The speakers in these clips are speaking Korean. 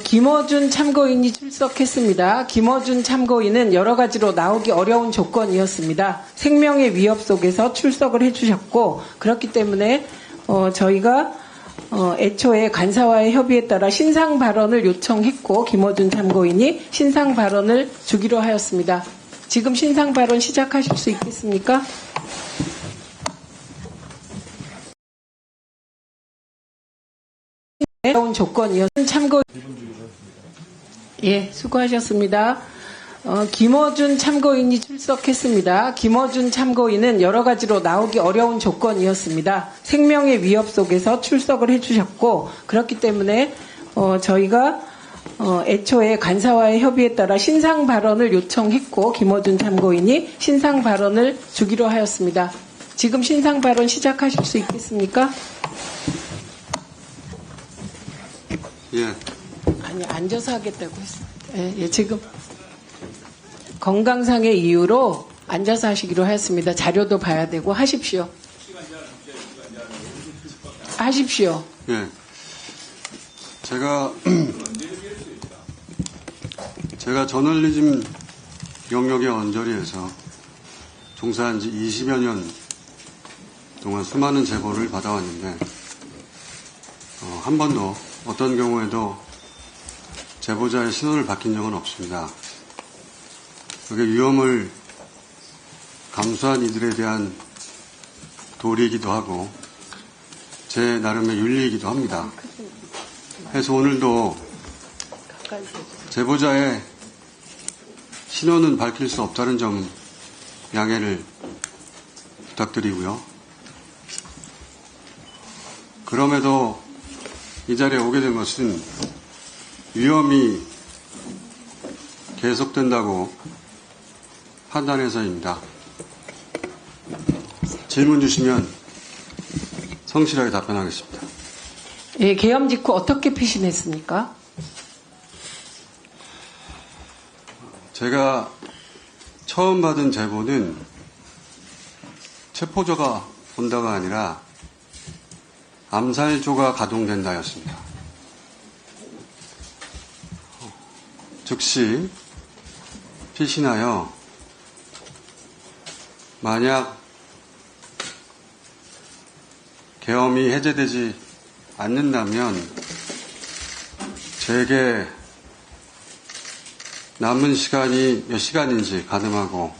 김어준 참고인이 출석했습니다. 김어준 참고인은 여러 가지로 나오기 어려운 조건이었습니다. 생명의 위협 속에서 출석을 해주셨고, 그렇기 때문에 저희가 애초에 간사와의 협의에 따라 신상 발언을 요청했고, 김어준 참고인이 신상 발언을 주기로 하였습니다. 지금 신상 발언 시작하실 수 있겠습니까? 어려운 조건이었습니다. 참고 수고하셨습니다. 김어준 참고인이 출석했습니다. 김어준 참고인은 여러 가지로 나오기 어려운 조건이었습니다. 생명의 위협 속에서 출석을 해주셨고, 그렇기 때문에 저희가 애초에 간사와의 협의에 따라 신상 발언을 요청했고, 김어준 참고인이 신상 발언을 주기로 하였습니다. 지금 신상 발언 시작하실 수 있겠습니까? 예. 아니, 앉아서 하겠다고 했습니다. 예, 지금 건강상의 이유로 앉아서 하시기로 하였습니다. 자료도 봐야 되고 하십시오. 하십시오. 예. 제가 저널리즘 영역의 언저리에서 종사한 지 20여 년 동안 수많은 제보를 받아왔는데, 한 번도 어떤 경우에도 제보자의 신원을 밝힌 적은 없습니다. 그게 위험을 감수한 이들에 대한 도리이기도 하고 제 나름의 윤리이기도 합니다. 그래서 오늘도 제보자의 신원은 밝힐 수 없다는 점 양해를 부탁드리고요. 그럼에도 이 자리에 오게 된 것은 위험이 계속된다고 판단해서입니다. 질문 주시면 성실하게 답변하겠습니다. 예, 계엄 직후 어떻게 피신했습니까? 제가 처음 받은 제보는 체포조가 온다가 아니라 암살조가 가동된다였습니다. 즉시 피신하여 만약 계엄이 해제되지 않는다면 제게 남은 시간이 몇 시간인지 가늠하고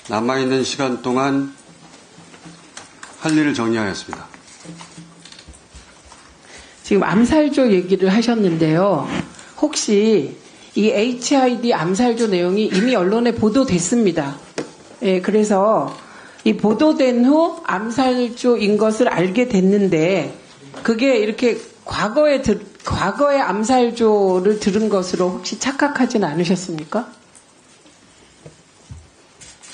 남아있는 시간 동안 할 일을 정리하였습니다. 지금 암살조 얘기를 하셨는데요. 혹시 이 HID 암살조 내용이 이미 언론에 보도됐습니다. 예, 그래서 이 보도된 후 암살조인 것을 알게 됐는데, 그게 이렇게 과거에 암살조를 들은 것으로 혹시 착각하진 않으셨습니까?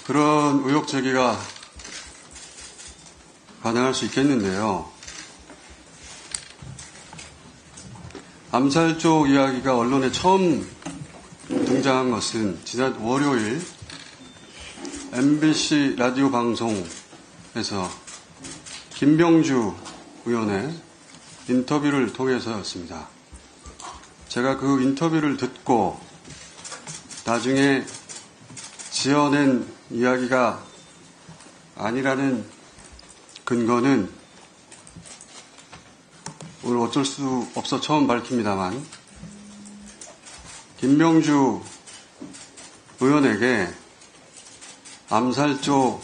그런 의혹 제기가 가능할 수 있겠는데요. 암살조 이야기가 언론에 처음 등장한 것은 지난 월요일 MBC 라디오 방송에서 김병주 의원의 인터뷰를 통해서였습니다. 제가 그 인터뷰를 듣고 나중에 지어낸 이야기가 아니라는 근거는 오늘 어쩔 수 없어 처음 밝힙니다만, 김병주 의원에게 암살조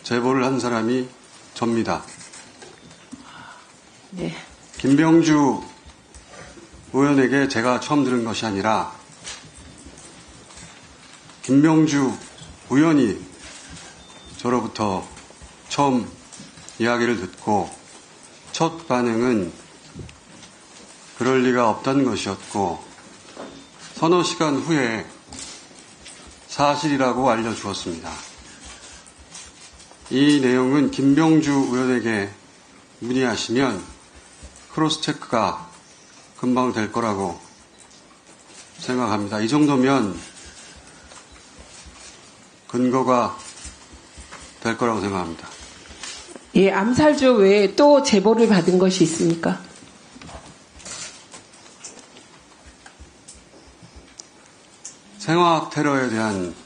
제보를 한 사람이 접니다. 네. 김병주 의원에게 제가 처음 들은 것이 아니라 김병주 의원이 저로부터 처음 이야기를 듣고 첫 반응은 그럴 리가 없다는 것이었고, 서너 시간 후에 사실이라고 알려주었습니다. 이 내용은 김병주 의원에게 문의하시면 크로스체크가 금방 될 거라고 생각합니다. 이 정도면 근거가 될 거라고 생각합니다. 예, 암살조 외에 또 제보를 받은 것이 있습니까? 생화학 테러에 대한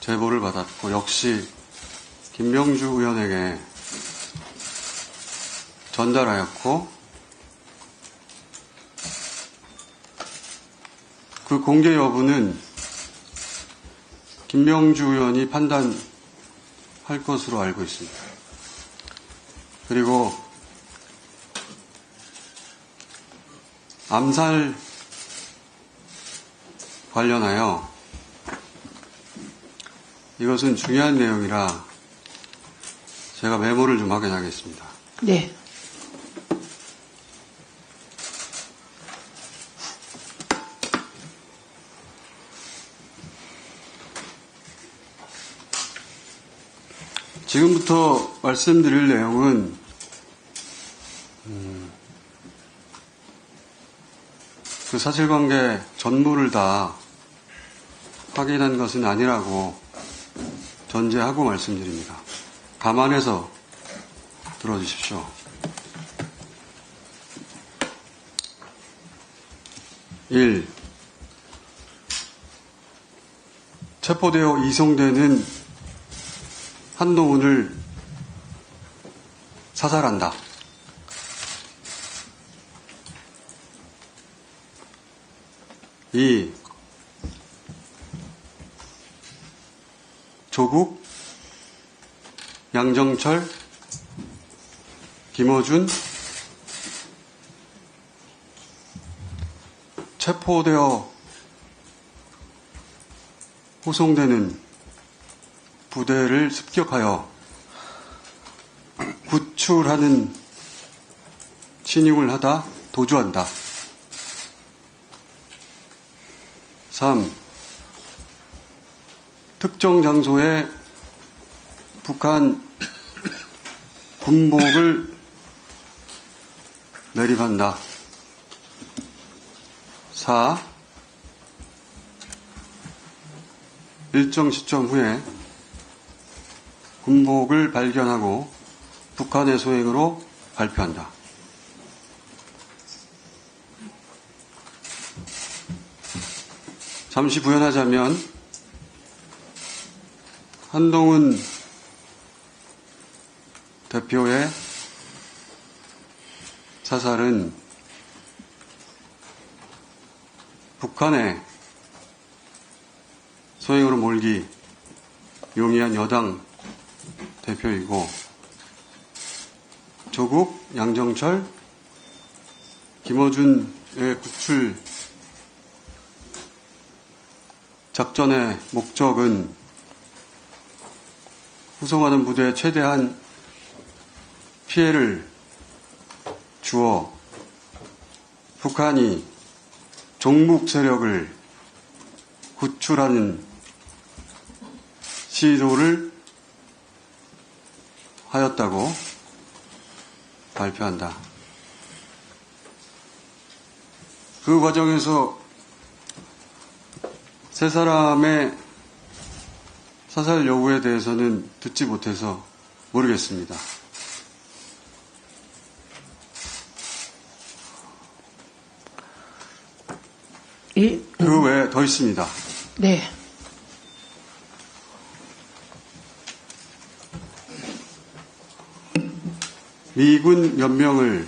제보를 받았고 역시 김명주 의원에게 전달하였고 그 공개 여부는 김명주 의원이 판단할 것으로 알고 있습니다. 그리고 암살 관련하여 이것은 중요한 내용이라 제가 메모를 좀 확인하겠습니다. 네. 지금부터 말씀드릴 내용은 그 사실관계 전부를 다 확인한 것은 아니라고 전제하고 말씀드립니다. 감안해서 들어주십시오. 1. 체포되어 이송되는 한동훈을 사살한다. 2. 조국, 양정철, 김어준 체포되어 호송되는 부대를 습격하여 구출하는 침입을 하다 도주한다. 3. 특정 장소에 북한 군복을 매립한다. 4. 일정 시점 후에 군복을 발견하고 북한의 소행으로 발표한다. 잠시 부연하자면 한동훈 대표의 사살은 북한의 소행으로 몰기 용이한 여당 대표이고 조국, 양정철, 김어준의 구출 작전의 목적은 후송하는 부대에 최대한 피해를 주어 북한이 종북 세력을 구출하는 시도를 하였다고 발표한다. 그 과정에서 세 사람의 사살 여부에 대해서는 듣지 못해서 모르겠습니다. 그 외에 더 있습니다. 네. 미군 몇 명을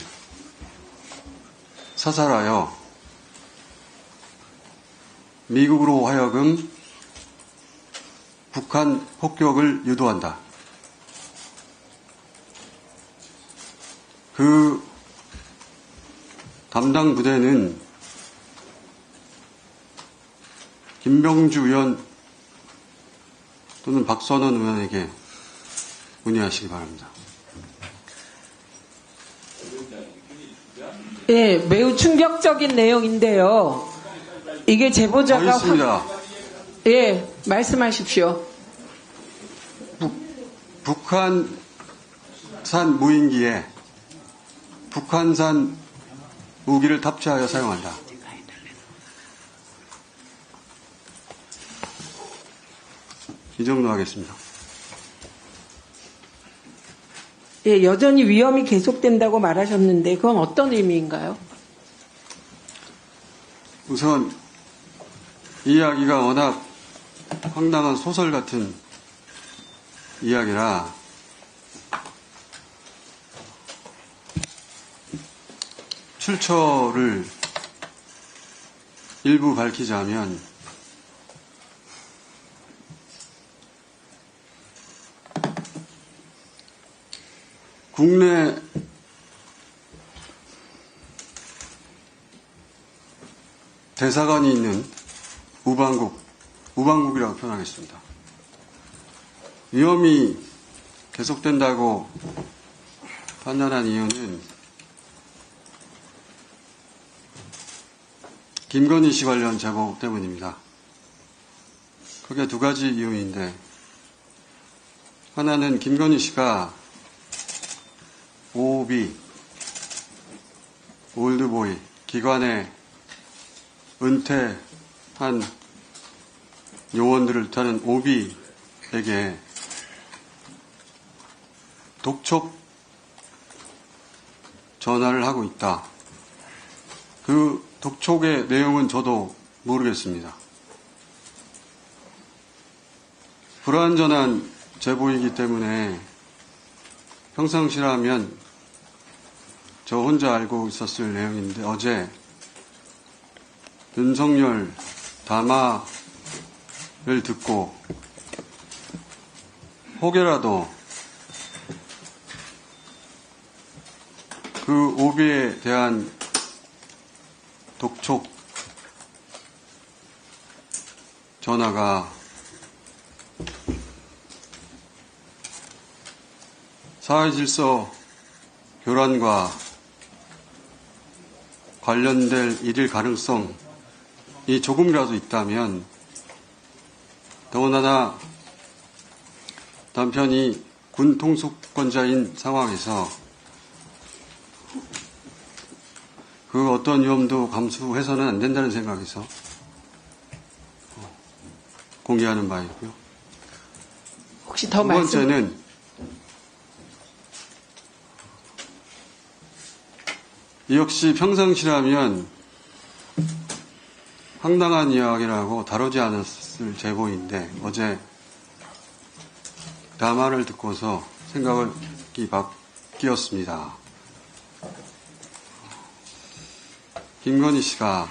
사살하여 미국으로 하여금 북한 폭격을 유도한다. 그 담당 부대는 김병주 의원 또는 박선원 의원에게 문의하시기 바랍니다. 예, 매우 충격적인 내용인데요. 이게 제보자가 있습니다. 예, 말씀하십시오. 북한산 무인기에 북한산 무기를 탑재하여 사용한다. 이 정도 하겠습니다. 예, 여전히 위험이 계속된다고 말하셨는데 그건 어떤 의미인가요? 우선 이 이야기가 워낙 황당한 소설 같은 이야기라 출처를 일부 밝히자면 국내 대사관이 있는 우방국이라고 표현하겠습니다. 위험이 계속된다고 판단한 이유는 김건희 씨 관련 제보 때문입니다. 크게 두 가지 이유인데, 하나는 김건희 씨가 OB, 올드보이, 기관에 은퇴한 요원들을 타는 OB에게 독촉 전화를 하고 있다. 그 독촉의 내용은 저도 모르겠습니다. 불완전한 제보이기 때문에 평상시라면 저 혼자 알고 있었을 내용인데, 어제 윤석열 담화를 듣고 혹여라도 그 오비에 대한 독촉 전화가 사회질서 교란과 관련될 일일 가능성이 조금이라도 있다면, 더군다나 남편이 군 통수권자인 상황에서 그 어떤 위험도 감수해서는 안 된다는 생각에서 공개하는 바이고요. 혹시 더 두 말씀? 번째는 역시 평상시라면 황당한 이야기라고 다루지 않았을 제보인데, 어제 담화를 듣고서 생각이 바뀌었습니다. 김건희 씨가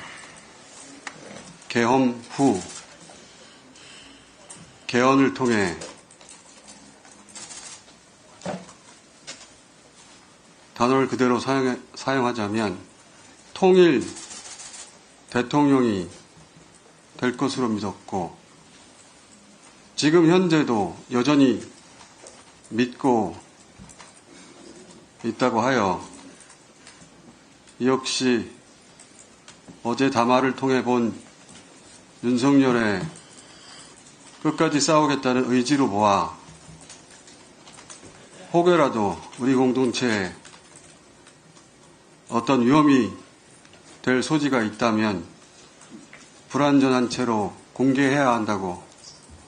계엄 후 개헌을 통해 단어를 그대로 사용하자면 통일 대통령이 될 것으로 믿었고, 지금 현재도 여전히 믿고 있다고 하여, 역시 어제 담화를 통해 본 윤석열의 끝까지 싸우겠다는 의지로 보아 혹여라도 우리 공동체에 어떤 위험이 될 소지가 있다면 불완전한 채로 공개해야 한다고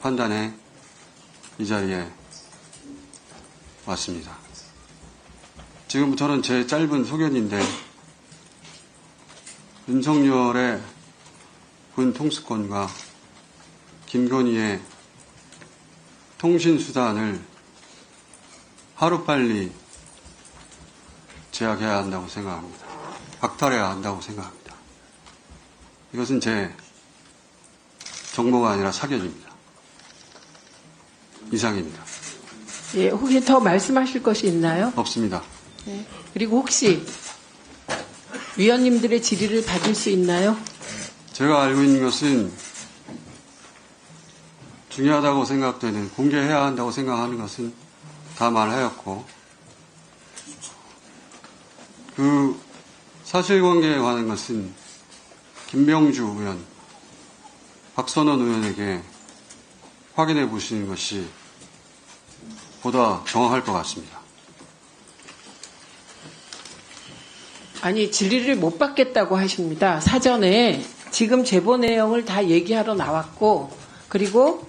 판단해 이 자리에 왔습니다. 지금부터는 제 짧은 소견인데, 윤석열의 군 통수권과 김건희의 통신수단을 하루빨리 제약해야 한다고 생각합니다. 박탈해야 한다고 생각합니다. 이것은 제 정보가 아니라 사견입니다. 이상입니다. 예, 혹시 더 말씀하실 것이 있나요? 없습니다. 네. 그리고 혹시 위원님들의 질의를 받을 수 있나요? 제가 알고 있는 것은, 중요하다고 생각되는, 공개해야 한다고 생각하는 것은 다 말하였고, 그 사실관계에 관한 것은 김병주 의원, 박선원 의원에게 확인해 보시는 것이 보다 정확할 것 같습니다. 아니, 질의를 못 받겠다고 하십니다. 사전에 지금 제보 내용을 다 얘기하러 나왔고, 그리고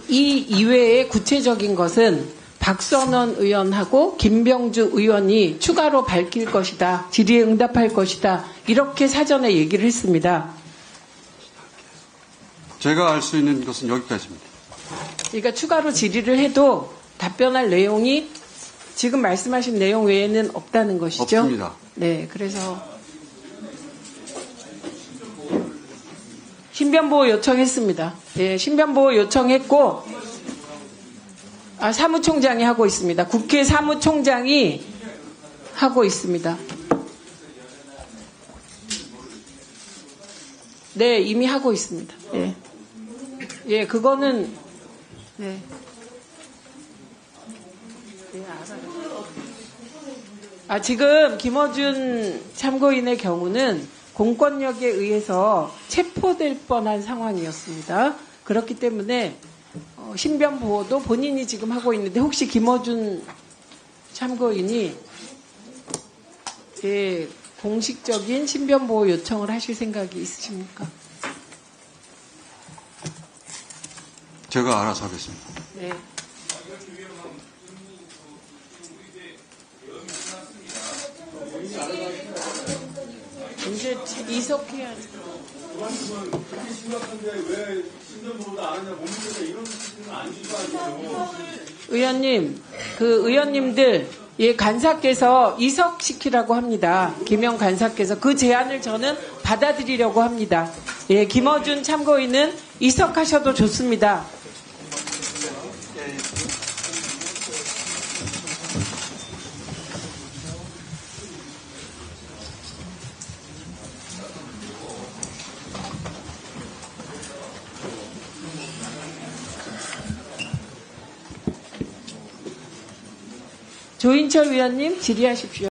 이 이외의 구체적인 것은 박선원 의원하고 김병주 의원이 추가로 밝힐 것이다, 질의에 응답할 것이다, 이렇게 사전에 얘기를 했습니다. 제가 알 수 있는 것은 여기까지입니다. 그러니까 추가로 질의를 해도 답변할 내용이 지금 말씀하신 내용 외에는 없다는 것이죠? 없습니다. 네, 그래서 신변보호 요청했습니다. 예, 신변보호 요청했고, 사무총장이 하고 있습니다. 국회 사무총장이 하고 있습니다. 네, 이미 하고 있습니다. 예. 예, 그거는, 네. 네, 알아요. 지금 김어준 참고인의 경우는 공권력에 의해서 체포될 뻔한 상황이었습니다. 그렇기 때문에 신변 보호도 본인이 지금 하고 있는데 혹시 김어준 참고인이 공식적인 신변 보호 요청을 하실 생각이 있으십니까? 제가 알아서 하겠습니다. 네. 이제 이석해야지. 의원님, 그 의원님들, 간사께서 이석시키라고 합니다. 김영 간사께서 그 제안을 저는 받아들이려고 합니다. 예, 김어준 참고인은 이석하셔도 좋습니다. 조인철 위원님 질의하십시오.